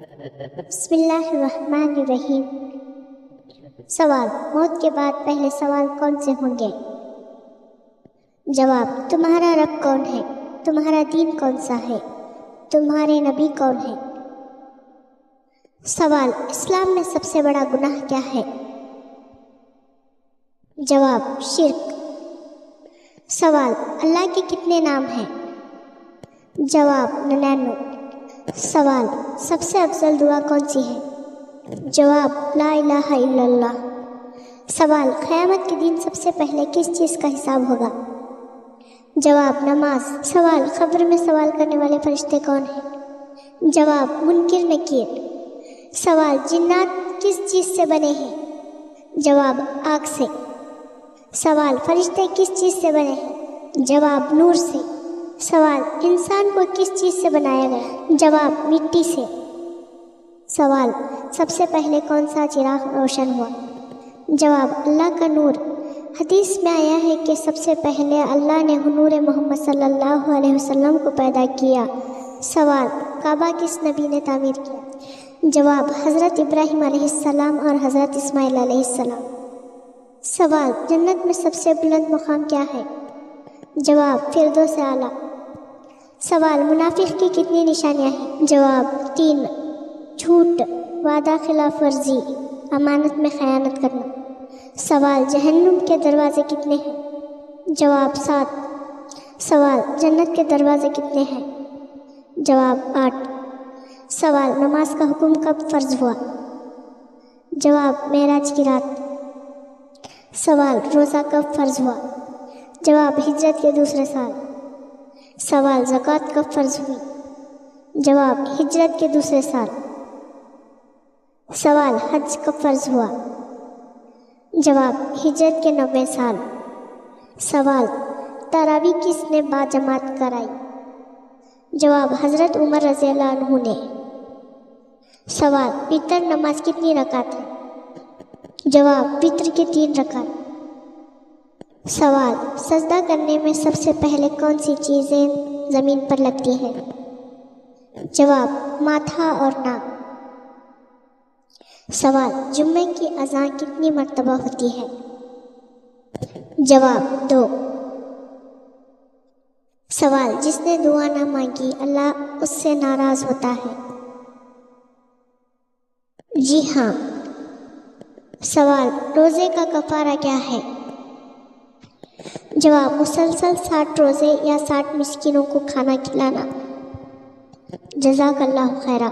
بسم اللہ الرحمن الرحیم۔ سوال: موت کے بعد پہلے سوال کون سے ہوں گے؟ جواب: تمہارا رب کون ہے؟ تمہارا دین کون سا ہے؟ تمہارے نبی کون ہے؟ سوال: اسلام میں سب سے بڑا گناہ کیا ہے؟ جواب: شرک۔ سوال: اللہ کے کتنے نام ہیں؟ جواب: 99۔ سوال: سب سے افضل دعا کون سی ہے؟ جواب: لا الہ الا اللہ۔ سوال: قیامت کے دن سب سے پہلے کس چیز کا حساب ہوگا؟ جواب: نماز۔ سوال: قبر میں سوال کرنے والے فرشتے کون ہیں؟ جواب: منکر نکیر۔ سوال: جنات کس چیز سے بنے ہیں؟ جواب: آگ سے۔ سوال: فرشتے کس چیز سے بنے ہیں؟ جواب: نور سے۔ سوال: انسان کو کس چیز سے بنایا گیا؟ جواب: مٹی سے۔ سوال: سب سے پہلے کون سا چراغ روشن ہوا؟ جواب: اللہ کا نور۔ حدیث میں آیا ہے کہ سب سے پہلے اللہ نے حضور محمد صلی اللہ علیہ وسلم کو پیدا کیا۔ سوال: کعبہ کس نبی نے تعمیر کیا؟ جواب: حضرت ابراہیم علیہ السلام اور حضرت اسماعیل علیہ السلام۔ سوال: جنت میں سب سے بلند مقام کیا ہے؟ جواب: فردوس اعلیٰ۔ سوال: منافق کی کتنی نشانیاں ہیں؟ جواب: 3۔ جھوٹ، وعدہ خلاف ورزی، امانت میں خیانت کرنا۔ سوال: جہنم کے دروازے کتنے ہیں؟ جواب: 7۔ سوال: جنت کے دروازے کتنے ہیں؟ جواب: 8۔ سوال: نماز کا حکم کب فرض ہوا؟ جواب: معراج کی رات۔ سوال: روزہ کب فرض ہوا؟ جواب: ہجرت کے دوسرے سال۔ سوال: زکوٰۃ کب فرض ہوئی؟ جواب: ہجرت کے دوسرے سال۔ سوال: حج کب فرض ہوا؟ جواب: ہجرت کے 90 سال۔ سوال: تراویح کس نے باجماعت کرائی؟ جواب: حضرت عمر رضی اللہ عنہ نے۔ سوال: وتر نماز کتنی رکعت ہے؟ جواب: وتر کے 3 رکعت۔ سوال: سجدہ کرنے میں سب سے پہلے کون سی چیزیں زمین پر لگتی ہیں؟ جواب: ماتھا اور ناک۔ سوال: جمعے کی اذان کتنی مرتبہ ہوتی ہے؟ جواب: 2۔ سوال: جس نے دعا نہ مانگی اللہ اس سے ناراض ہوتا ہے؟ جی ہاں۔ سوال: روزے کا کفارہ کیا ہے؟ جواب: مسلسل 60 روزے یا 60 مسکینوں کو کھانا کھلانا۔ جزاک اللہ خیرہ۔